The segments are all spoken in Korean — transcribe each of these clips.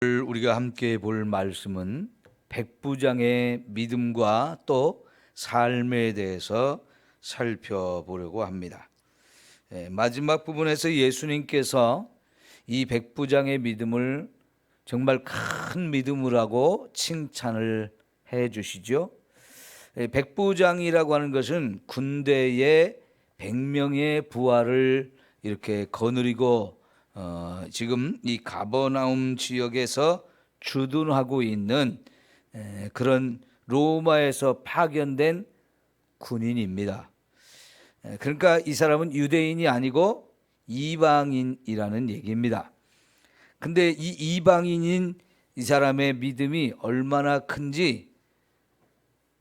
오늘 우리가 함께 볼 말씀은 백부장의 믿음과 또 삶에 대해서 살펴보려고 합니다. 마지막 부분에서 예수님께서 이 백부장의 믿음을 정말 큰 믿음이라고 칭찬을 해 주시죠. 백부장이라고 하는 것은 군대의 100명의 부하를 이렇게 거느리고 지금 이 가버나움 지역에서 주둔하고 있는 그런 로마에서 파견된 군인입니다. 그러니까 이 사람은 유대인이 아니고 이방인이라는 얘기입니다. 근데 이 이방인인 이 사람의 믿음이 얼마나 큰지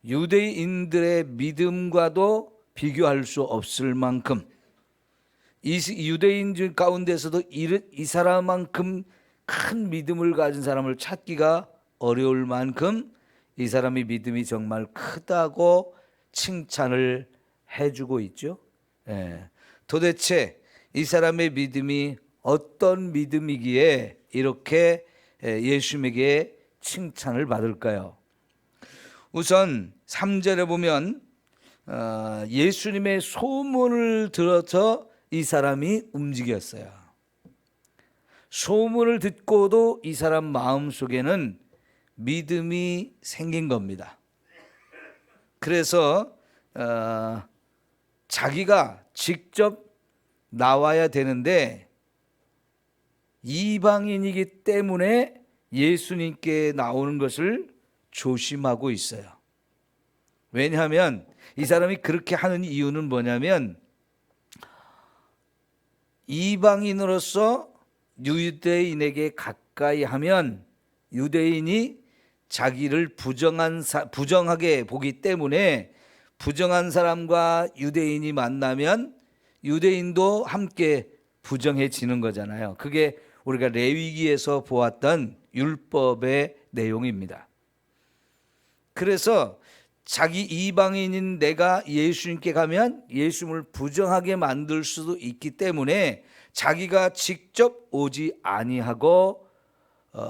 유대인들의 믿음과도 비교할 수 없을 만큼, 이 유대인 가운데서도 이 사람만큼 큰 믿음을 가진 사람을 찾기가 어려울 만큼 이 사람의 믿음이 정말 크다고 칭찬을 해주고 있죠. 도대체 이 사람의 믿음이 어떤 믿음이기에 이렇게 예수님에게 칭찬을 받을까요? 우선 3절에 보면 예수님의 소문을 들어서 이 사람이 움직였어요. 소문을 듣고도 이 사람 마음속에는 믿음이 생긴 겁니다. 그래서 자기가 직접 나와야 되는데 이방인이기 때문에 예수님께 나오는 것을 조심하고 있어요. 왜냐하면 이 사람이 그렇게 하는 이유는 뭐냐면 이방인으로서 유대인에게 가까이 하면 유대인이 자기를 부정하게 보기 때문에 부정한 사람과 유대인이 만나면 유대인도 함께 부정해지는 거잖아요. 그게 우리가 레위기에서 보았던 율법의 내용입니다. 그래서 자기 이방인인 내가 예수님께 가면 예수님을 부정하게 만들 수도 있기 때문에 자기가 직접 오지 아니하고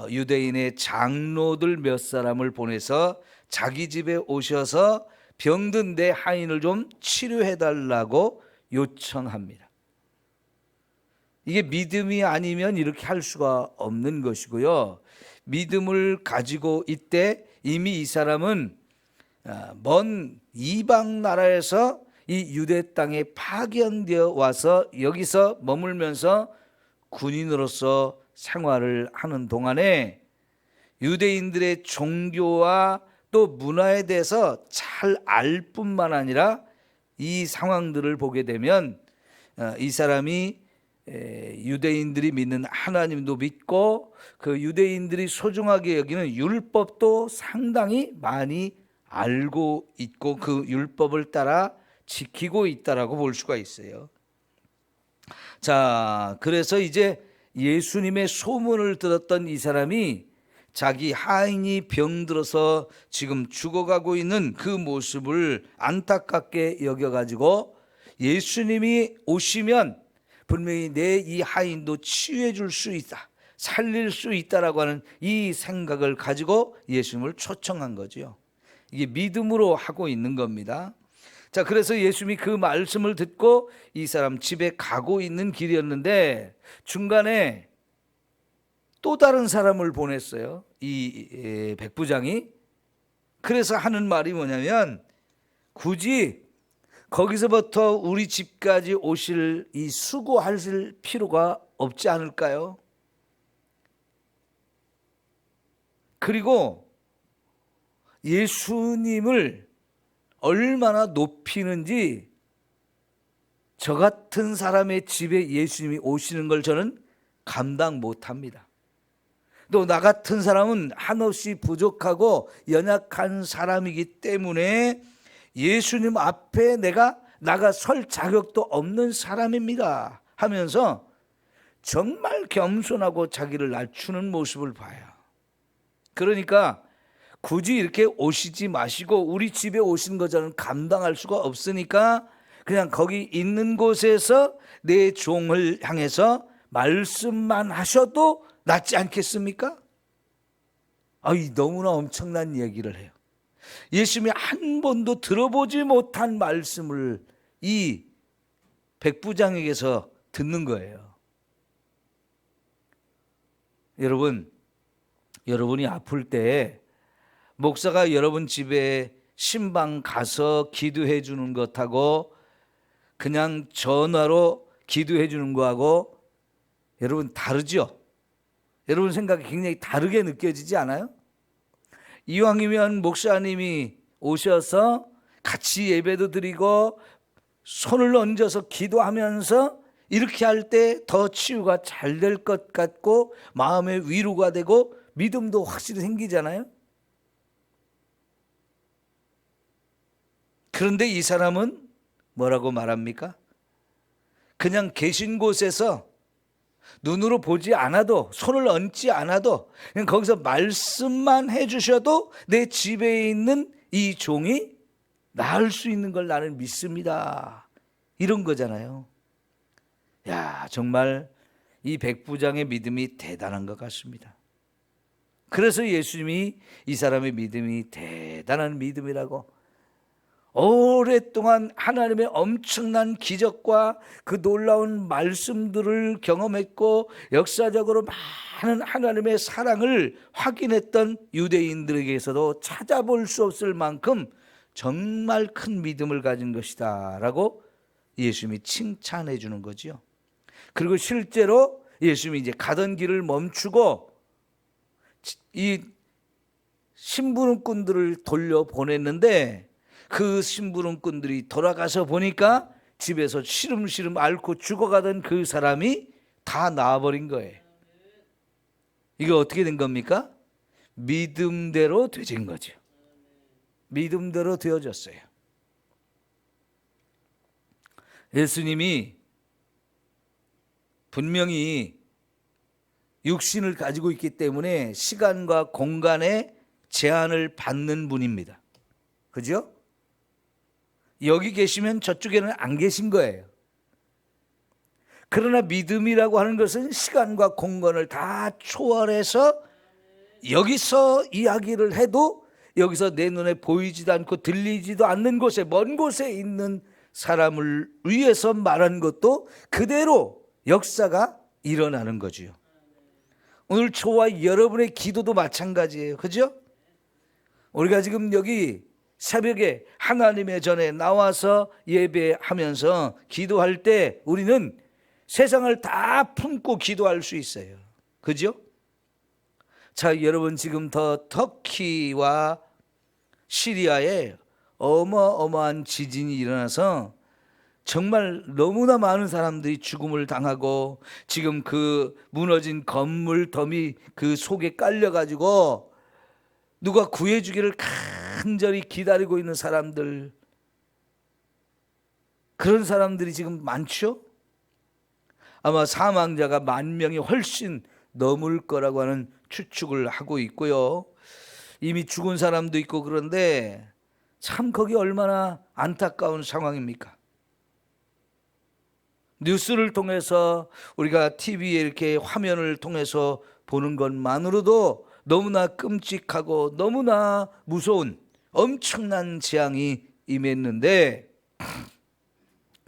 유대인의 장로들 몇 사람을 보내서 자기 집에 오셔서 병든 내 하인을 좀 치료해 달라고 요청합니다. 이게 믿음이 아니면 이렇게 할 수가 없는 것이고요. 믿음을 가지고 있대 이미 이 사람은 먼 이방 나라에서 이 유대 땅에 파견되어 와서 여기서 머물면서 군인으로서 생활을 하는 동안에 유대인들의 종교와 또 문화에 대해서 잘 알 뿐만 아니라 이 상황들을 보게 되면 이 사람이 유대인들이 믿는 하나님도 믿고 그 유대인들이 소중하게 여기는 율법도 상당히 많이 알고 있고 그 율법을 따라 지키고 있다라고 볼 수가 있어요. 자, 그래서 이제 예수님의 소문을 들었던 이 사람이 자기 하인이 병들어서 지금 죽어가고 있는 그 모습을 안타깝게 여겨가지고 예수님이 오시면 분명히 내 이 하인도 치유해 줄 수 있다, 살릴 수 있다라고 하는 이 생각을 가지고 예수님을 초청한 거죠. 이게 믿음으로 하고 있는 겁니다. 자, 그래서 예수님이 그 말씀을 듣고 이 사람 집에 가고 있는 길이었는데 중간에 또 다른 사람을 보냈어요. 이 백부장이. 그래서 하는 말이 뭐냐면 굳이 거기서부터 우리 집까지 오실 이 수고하실 필요가 없지 않을까요? 그리고 예수님을 얼마나 높이는지 저 같은 사람의 집에 예수님이 오시는 걸 저는 감당 못합니다. 또 나 같은 사람은 한없이 부족하고 연약한 사람이기 때문에 예수님 앞에 내가 나가 설 자격도 없는 사람입니다 하면서 정말 겸손하고 자기를 낮추는 모습을 봐요. 그러니까 굳이 이렇게 오시지 마시고 우리 집에 오신 거 저는 감당할 수가 없으니까 그냥 거기 있는 곳에서 내 종을 향해서 말씀만 하셔도 낫지 않겠습니까? 너무나 엄청난 얘기를 해요. 예수님이 한 번도 들어보지 못한 말씀을 이 백부장에게서 듣는 거예요. 여러분이 아플 때 목사가 여러분 집에 신방 가서 기도해 주는 것하고 그냥 전화로 기도해 주는 거하고 여러분 다르죠? 여러분 생각이 굉장히 다르게 느껴지지 않아요? 이왕이면 목사님이 오셔서 같이 예배도 드리고 손을 얹어서 기도하면서 이렇게 할 때 더 치유가 잘 될 것 같고 마음의 위로가 되고 믿음도 확실히 생기잖아요. 그런데 이 사람은 뭐라고 말합니까? 그냥 계신 곳에서 눈으로 보지 않아도 손을 얹지 않아도 그냥 거기서 말씀만 해주셔도 내 집에 있는 이 종이 나을 수 있는 걸 나는 믿습니다. 이런 거잖아요. 야, 정말 이 백부장의 믿음이 대단한 것 같습니다. 그래서 예수님이 이 사람의 믿음이 대단한 믿음이라고 오랫동안 하나님의 엄청난 기적과 그 놀라운 말씀들을 경험했고 역사적으로 많은 하나님의 사랑을 확인했던 유대인들에게서도 찾아볼 수 없을 만큼 정말 큰 믿음을 가진 것이다 라고 예수님이 칭찬해 주는 거죠. 그리고 실제로 예수님이 이제 가던 길을 멈추고 이 심부름꾼들을 돌려보냈는데 그 심부름꾼들이 돌아가서 보니까 집에서 시름시름 앓고 죽어가던 그 사람이 다 나아버린 거예요. 이거 어떻게 된 겁니까? 믿음대로 되진 거죠. 믿음대로 되어졌어요. 예수님이 분명히 육신을 가지고 있기 때문에 시간과 공간의 제한을 받는 분입니다. 그죠? 여기 계시면 저쪽에는 안 계신 거예요. 그러나 믿음이라고 하는 것은 시간과 공간을 다 초월해서 여기서 이야기를 해도 여기서 내 눈에 보이지도 않고 들리지도 않는 곳에 먼 곳에 있는 사람을 위해서 말한 것도 그대로 역사가 일어나는 거지요. 오늘 저와 여러분의 기도도 마찬가지예요. 그죠? 우리가 지금 여기 새벽에 하나님의 전에 나와서 예배하면서 기도할 때 우리는 세상을 다 품고 기도할 수 있어요. 그죠? 자, 여러분 지금 더 터키와 시리아에 어마어마한 지진이 일어나서 정말 너무나 많은 사람들이 죽음을 당하고 지금 그 무너진 건물 더미 그 속에 깔려가지고 누가 구해주기를 간절히 기다리고 있는 사람들, 그런 사람들이 지금 많죠? 아마 사망자가 10,000명이 훨씬 넘을 거라고 하는 추측을 하고 있고요. 이미 죽은 사람도 있고 그런데 참 거기 얼마나 안타까운 상황입니까? 뉴스를 통해서 우리가 TV에 이렇게 화면을 통해서 보는 것만으로도 너무나 끔찍하고 너무나 무서운 엄청난 재앙이 임했는데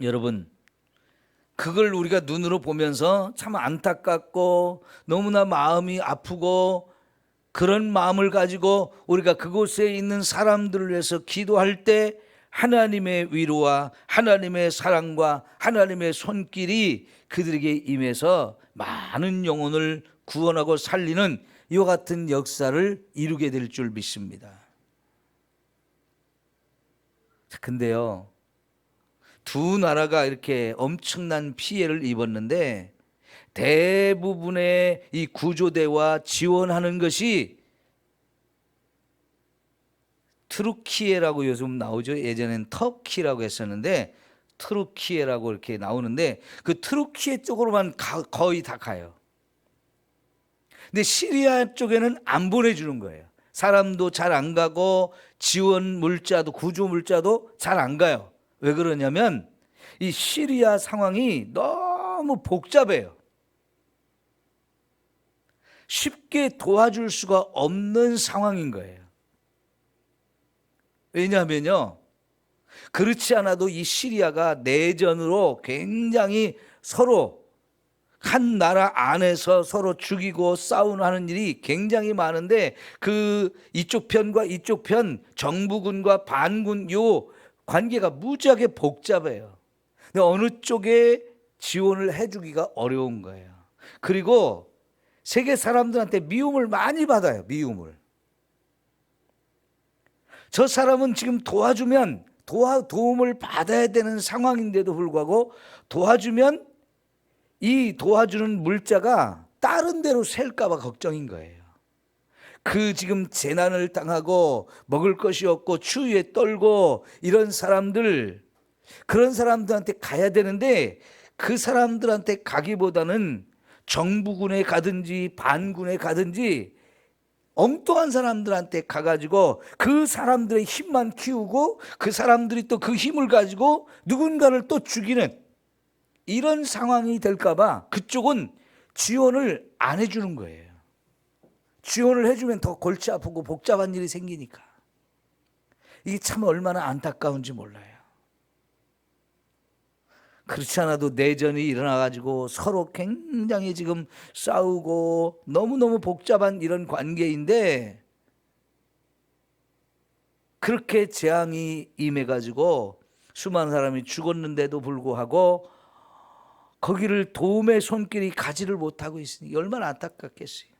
여러분 그걸 우리가 눈으로 보면서 참 안타깝고 너무나 마음이 아프고 그런 마음을 가지고 우리가 그곳에 있는 사람들을 위해서 기도할 때 하나님의 위로와 하나님의 사랑과 하나님의 손길이 그들에게 임해서 많은 영혼을 구원하고 살리는 이와 같은 역사를 이루게 될 줄 믿습니다. 근데요, 두 나라가 이렇게 엄청난 피해를 입었는데 대부분의 이 구조대와 지원하는 것이 트루키에라고 요즘 나오죠. 예전엔 터키라고 했었는데 트루키에라고 이렇게 나오는데 그 트루키에 쪽으로만 거의 다 가요. 근데 시리아 쪽에는 안 보내주는 거예요. 사람도 잘 안 가고 지원 물자도 구조 물자도 잘 안 가요. 왜 그러냐면 이 시리아 상황이 너무 복잡해요. 쉽게 도와줄 수가 없는 상황인 거예요. 왜냐하면요, 그렇지 않아도 이 시리아가 내전으로 굉장히 서로 한 나라 안에서 서로 죽이고 싸우는 일이 굉장히 많은데, 그 이쪽 편과 이쪽 편, 정부군과 반군 요 관계가 무지하게 복잡해요. 근데 어느 쪽에 지원을 해주기가 어려운 거예요. 그리고 세계 사람들한테 미움을 많이 받아요. 미움을. 저 사람은 지금 도와주면 도움을 받아야 되는 상황인데도 불구하고 도와주면 이 도와주는 물자가 다른 데로 셀까 봐 걱정인 거예요. 그 지금 재난을 당하고 먹을 것이 없고 추위에 떨고 이런 사람들, 그런 사람들한테 가야 되는데 그 사람들한테 가기보다는 정부군에 가든지 반군에 가든지 엉뚱한 사람들한테 가가지고 그 사람들의 힘만 키우고 그 사람들이 또 그 힘을 가지고 누군가를 또 죽이는 이런 상황이 될까 봐 그쪽은 지원을 안 해주는 거예요. 지원을 해주면 더 골치 아프고 복잡한 일이 생기니까. 이게 참 얼마나 안타까운지 몰라요. 그렇지 않아도 내전이 일어나가지고 서로 굉장히 지금 싸우고 너무너무 복잡한 이런 관계인데, 그렇게 재앙이 임해가지고 수많은 사람이 죽었는데도 불구하고 거기를 도움의 손길이 가지를 못하고 있으니 얼마나 안타깝겠어요.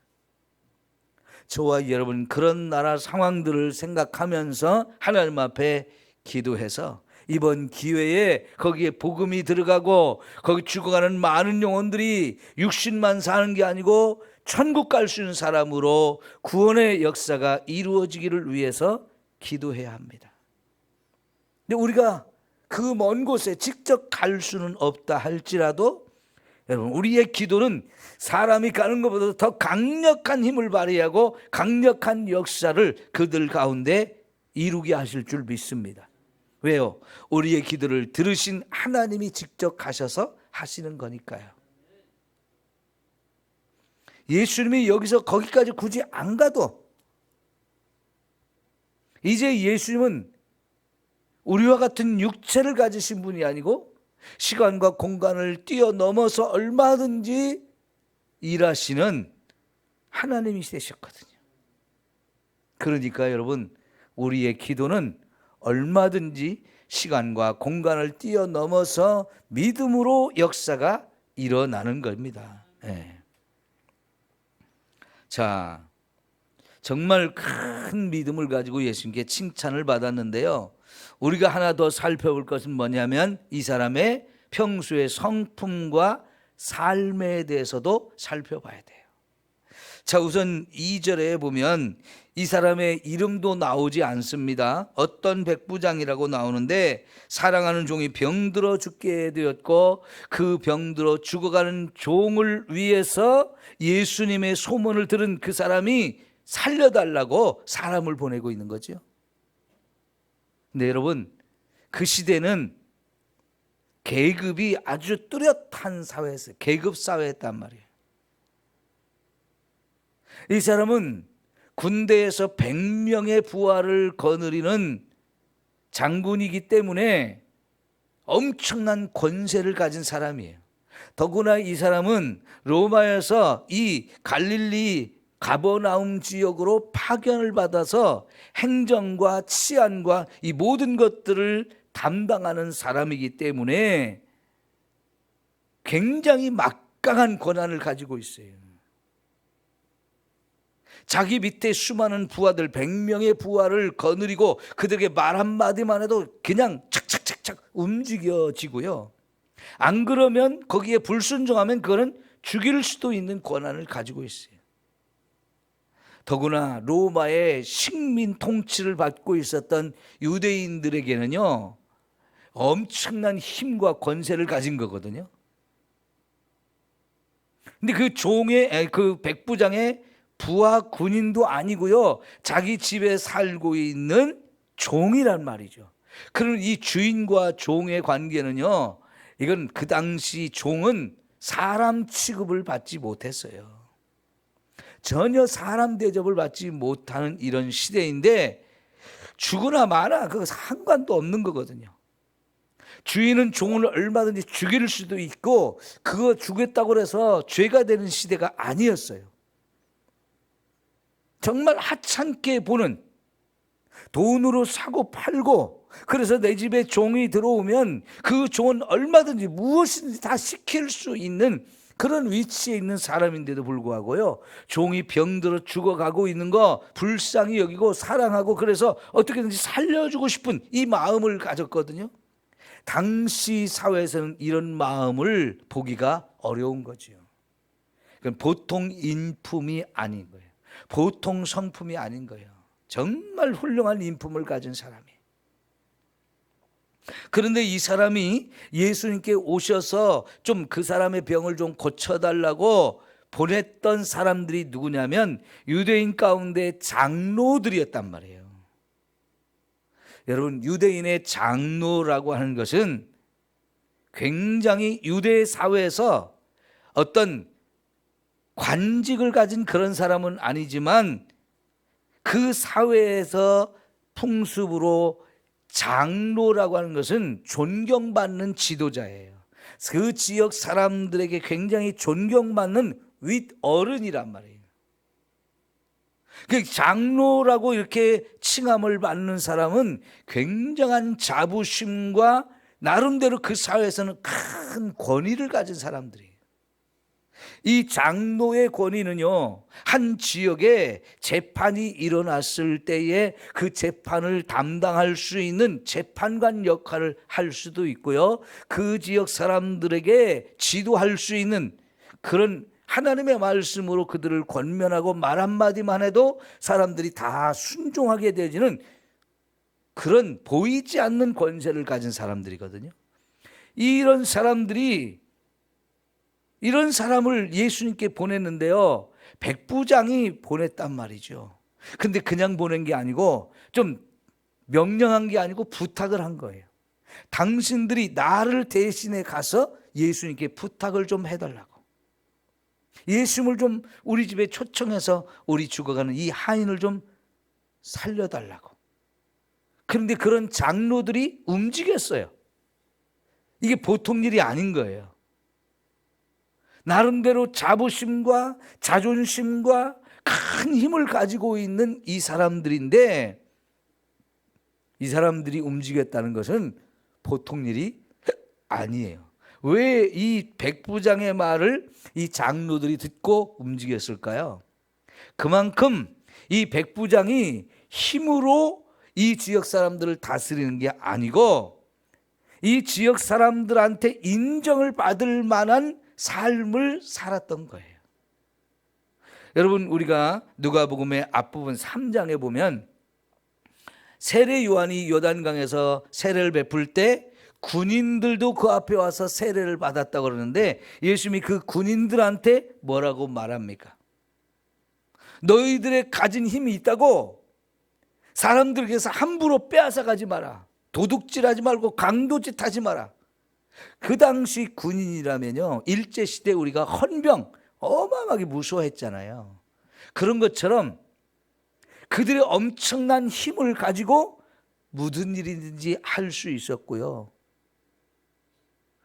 저와 여러분 그런 나라 상황들을 생각하면서 하나님 앞에 기도해서 이번 기회에 거기에 복음이 들어가고 거기 죽어가는 많은 영혼들이 육신만 사는 게 아니고 천국 갈 수 있는 사람으로 구원의 역사가 이루어지기를 위해서 기도해야 합니다. 근데 우리가 그 먼 곳에 직접 갈 수는 없다 할지라도 여러분, 우리의 기도는 사람이 가는 것보다 더 강력한 힘을 발휘하고 강력한 역사를 그들 가운데 이루게 하실 줄 믿습니다. 왜요? 우리의 기도를 들으신 하나님이 직접 가셔서 하시는 거니까요. 예수님이 여기서 거기까지 굳이 안 가도 이제 예수님은 우리와 같은 육체를 가지신 분이 아니고 시간과 공간을 뛰어넘어서 얼마든지 일하시는 하나님이 되셨거든요. 그러니까 여러분, 우리의 기도는 얼마든지 시간과 공간을 뛰어넘어서 믿음으로 역사가 일어나는 겁니다. 네. 자, 정말 큰 믿음을 가지고 예수님께 칭찬을 받았는데요. 우리가 하나 더 살펴볼 것은 뭐냐면 이 사람의 평소의 성품과 삶에 대해서도 살펴봐야 돼요. 자, 우선 2절에 보면 이 사람의 이름도 나오지 않습니다. 어떤 백부장이라고 나오는데 사랑하는 종이 병들어 죽게 되었고 그 병들어 죽어가는 종을 위해서 예수님의 소문을 들은 그 사람이 살려달라고 사람을 보내고 있는 거죠. 근데 여러분, 그 시대는 계급이 아주 뚜렷한 사회였어요. 계급 사회였단 말이에요. 이 사람은 군대에서 100명의 부하를 거느리는 장군이기 때문에 엄청난 권세를 가진 사람이에요. 더구나 이 사람은 로마에서 이 갈릴리 가버나움 지역으로 파견을 받아서 행정과 치안과 이 모든 것들을 담당하는 사람이기 때문에 굉장히 막강한 권한을 가지고 있어요. 자기 밑에 수많은 부하들 100명의 부하를 거느리고 그들에게 말 한마디만 해도 그냥 착착착착 움직여지고요. 안 그러면 거기에 불순종하면 그거는 죽일 수도 있는 권한을 가지고 있어요. 더구나 로마의 식민 통치를 받고 있었던 유대인들에게는요, 엄청난 힘과 권세를 가진 거거든요. 근데 그 백부장의 부하 군인도 아니고요, 자기 집에 살고 있는 종이란 말이죠. 그럼 이 주인과 종의 관계는요, 이건 그 당시 종은 사람 취급을 받지 못했어요. 전혀 사람 대접을 받지 못하는 이런 시대인데 죽으나 마나 그거 상관도 없는 거거든요. 주인은 종을 얼마든지 죽일 수도 있고 그거 죽였다고 해서 죄가 되는 시대가 아니었어요. 정말 하찮게 보는, 돈으로 사고 팔고, 그래서 내 집에 종이 들어오면 그 종은 얼마든지 무엇이든지 다 시킬 수 있는 그런 위치에 있는 사람인데도 불구하고요, 종이 병들어 죽어가고 있는 거 불쌍히 여기고 사랑하고 그래서 어떻게든지 살려주고 싶은 이 마음을 가졌거든요. 당시 사회에서는 이런 마음을 보기가 어려운 거죠. 그건 보통 인품이 아닌 거예요. 보통 성품이 아닌 거예요. 정말 훌륭한 인품을 가진 사람이. 그런데 이 사람이 예수님께 오셔서 좀 그 사람의 병을 좀 고쳐달라고 보냈던 사람들이 누구냐면 유대인 가운데 장로들이었단 말이에요. 여러분, 유대인의 장로라고 하는 것은 굉장히 유대 사회에서 어떤 관직을 가진 그런 사람은 아니지만 그 사회에서 풍습으로 장로라고 하는 것은 존경받는 지도자예요. 그 지역 사람들에게 굉장히 존경받는 윗어른이란 말이에요. 그 장로라고 이렇게 칭함을 받는 사람은 굉장한 자부심과 나름대로 그 사회에서는 큰 권위를 가진 사람들이에요. 이 장로의 권위는요, 한 지역에 재판이 일어났을 때에 그 재판을 담당할 수 있는 재판관 역할을 할 수도 있고요, 그 지역 사람들에게 지도할 수 있는 그런 하나님의 말씀으로 그들을 권면하고 말 한마디만 해도 사람들이 다 순종하게 되어지는 그런 보이지 않는 권세를 가진 사람들이거든요. 이런 사람을 예수님께 보냈는데요, 백부장이 보냈단 말이죠. 근데 그냥 보낸 게 아니고 좀 명령한 게 아니고 부탁을 한 거예요. 당신들이 나를 대신해 가서 예수님께 부탁을 좀 해달라고. 예수님을 좀 우리 집에 초청해서 우리 죽어가는 이 하인을 좀 살려달라고. 그런데 그런 장로들이 움직였어요. 이게 보통 일이 아닌 거예요. 나름대로 자부심과 자존심과 큰 힘을 가지고 있는 이 사람들인데, 이 사람들이 움직였다는 것은 보통 일이 아니에요. 왜 이 백부장의 말을 이 장로들이 듣고 움직였을까요? 그만큼 이 백부장이 힘으로 이 지역 사람들을 다스리는 게 아니고 이 지역 사람들한테 인정을 받을 만한 삶을 살았던 거예요. 여러분, 우리가 누가복음의 앞부분 3장에 보면 세례 요한이 요단강에서 세례를 베풀 때 군인들도 그 앞에 와서 세례를 받았다고 그러는데 예수님이 그 군인들한테 뭐라고 말합니까? 너희들의 가진 힘이 있다고 사람들에게서 함부로 빼앗아 가지 마라. 도둑질하지 말고 강도짓 하지 마라. 그 당시 군인이라면요, 일제시대 우리가 헌병 어마어마하게 무서워했잖아요. 그런 것처럼 그들의 엄청난 힘을 가지고 무슨 일이든지 할 수 있었고요,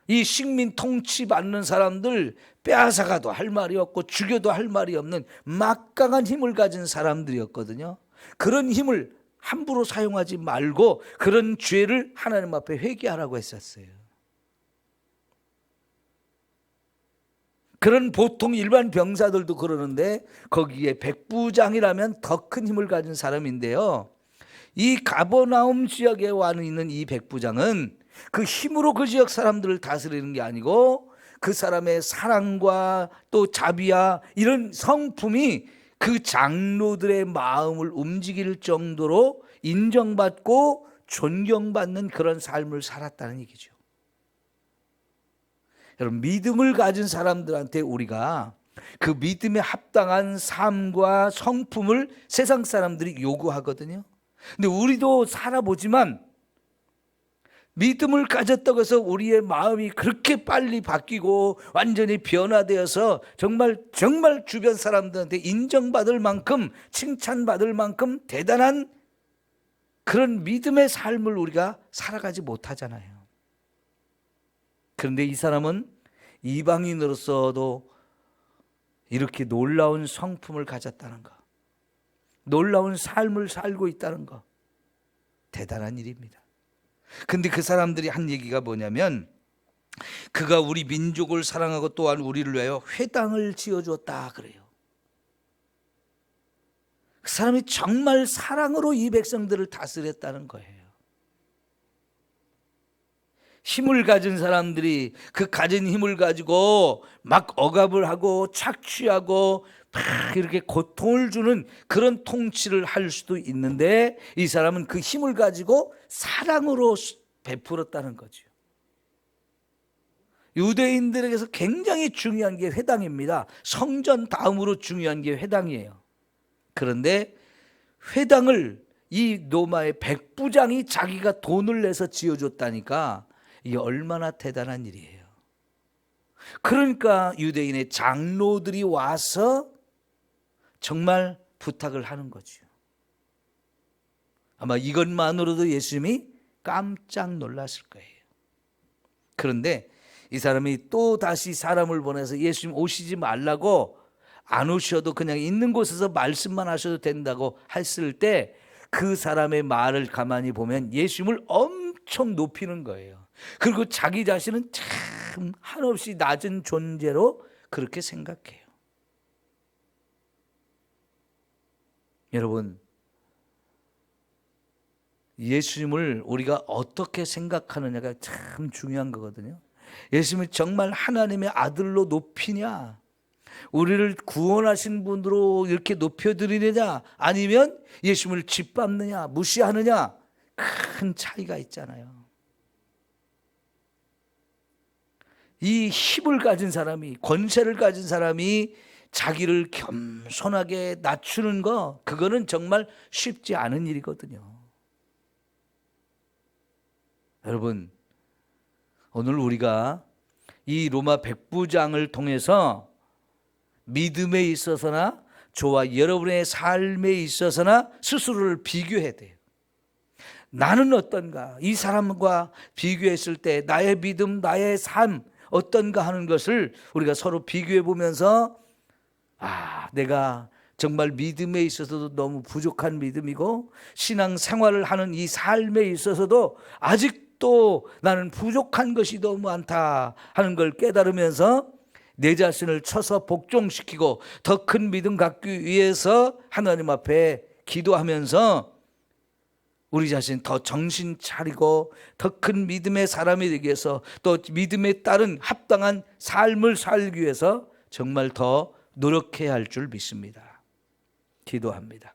이 식민 통치받는 사람들 빼앗아가도 할 말이 없고 죽여도 할 말이 없는 막강한 힘을 가진 사람들이었거든요. 그런 힘을 함부로 사용하지 말고 그런 죄를 하나님 앞에 회개하라고 했었어요. 그런 보통 일반 병사들도 그러는데 거기에 백부장이라면 더 큰 힘을 가진 사람인데요, 이 가버나움 지역에 와 있는 이 백부장은 그 힘으로 그 지역 사람들을 다스리는 게 아니고 그 사람의 사랑과 또 자비와 이런 성품이 그 장로들의 마음을 움직일 정도로 인정받고 존경받는 그런 삶을 살았다는 얘기죠. 여러분, 믿음을 가진 사람들한테 우리가 그 믿음에 합당한 삶과 성품을 세상 사람들이 요구하거든요. 근데 우리도 살아보지만 믿음을 가졌다고 해서 우리의 마음이 그렇게 빨리 바뀌고 완전히 변화되어서 정말 주변 사람들한테 인정받을 만큼, 칭찬받을 만큼 대단한 그런 믿음의 삶을 우리가 살아가지 못하잖아요. 그런데 이 사람은 이방인으로서도 이렇게 놀라운 성품을 가졌다는 것, 놀라운 삶을 살고 있다는 것, 대단한 일입니다. 근데 그 사람들이 한 얘기가 뭐냐면, 그가 우리 민족을 사랑하고 또한 우리를 위하여 회당을 지어주었다 그래요. 그 사람이 정말 사랑으로 이 백성들을 다스렸다는 거예요. 힘을 가진 사람들이 그 가진 힘을 가지고 막 억압을 하고 착취하고 막 이렇게 고통을 주는 그런 통치를 할 수도 있는데, 이 사람은 그 힘을 가지고 사랑으로 베풀었다는 거죠. 유대인들에게서 굉장히 중요한 게 회당입니다. 성전 다음으로 중요한 게 회당이에요. 그런데 회당을 이 로마의 백부장이 자기가 돈을 내서 지어줬다니까, 이게 얼마나 대단한 일이에요. 그러니까 유대인의 장로들이 와서 정말 부탁을 하는 거죠. 아마 이것만으로도 예수님이 깜짝 놀랐을 거예요. 그런데 이 사람이 또 다시 사람을 보내서 예수님 오시지 말라고, 안 오셔도 그냥 있는 곳에서 말씀만 하셔도 된다고 했을 때, 그 사람의 말을 가만히 보면 예수님을 엄청 높이는 거예요. 그리고 자기 자신은 참 한없이 낮은 존재로 그렇게 생각해요. 여러분, 예수님을 우리가 어떻게 생각하느냐가 참 중요한 거거든요. 예수님을 정말 하나님의 아들로 높이냐, 우리를 구원하신 분으로 이렇게 높여드리느냐, 아니면 예수님을 짓밟느냐, 무시하느냐, 큰 차이가 있잖아요. 이 힘을 가진 사람이, 권세를 가진 사람이 자기를 겸손하게 낮추는 거, 그거는 정말 쉽지 않은 일이거든요. 여러분, 오늘 우리가 이 로마 백부장을 통해서 믿음에 있어서나 저와 여러분의 삶에 있어서나 스스로를 비교해야 돼요. 나는 어떤가? 이 사람과 비교했을 때 나의 믿음, 나의 삶 어떤가 하는 것을 우리가 서로 비교해 보면서, 내가 정말 믿음에 있어서도 너무 부족한 믿음이고, 신앙 생활을 하는 이 삶에 있어서도 아직도 나는 부족한 것이 너무 많다 하는 걸 깨달으면서 내 자신을 쳐서 복종시키고 더 큰 믿음 갖기 위해서 하나님 앞에 기도하면서 우리 자신 더 정신 차리고 더 큰 믿음의 사람이 되기 위해서, 또 믿음에 따른 합당한 삶을 살기 위해서 정말 더 노력해야 할 줄 믿습니다. 기도합니다.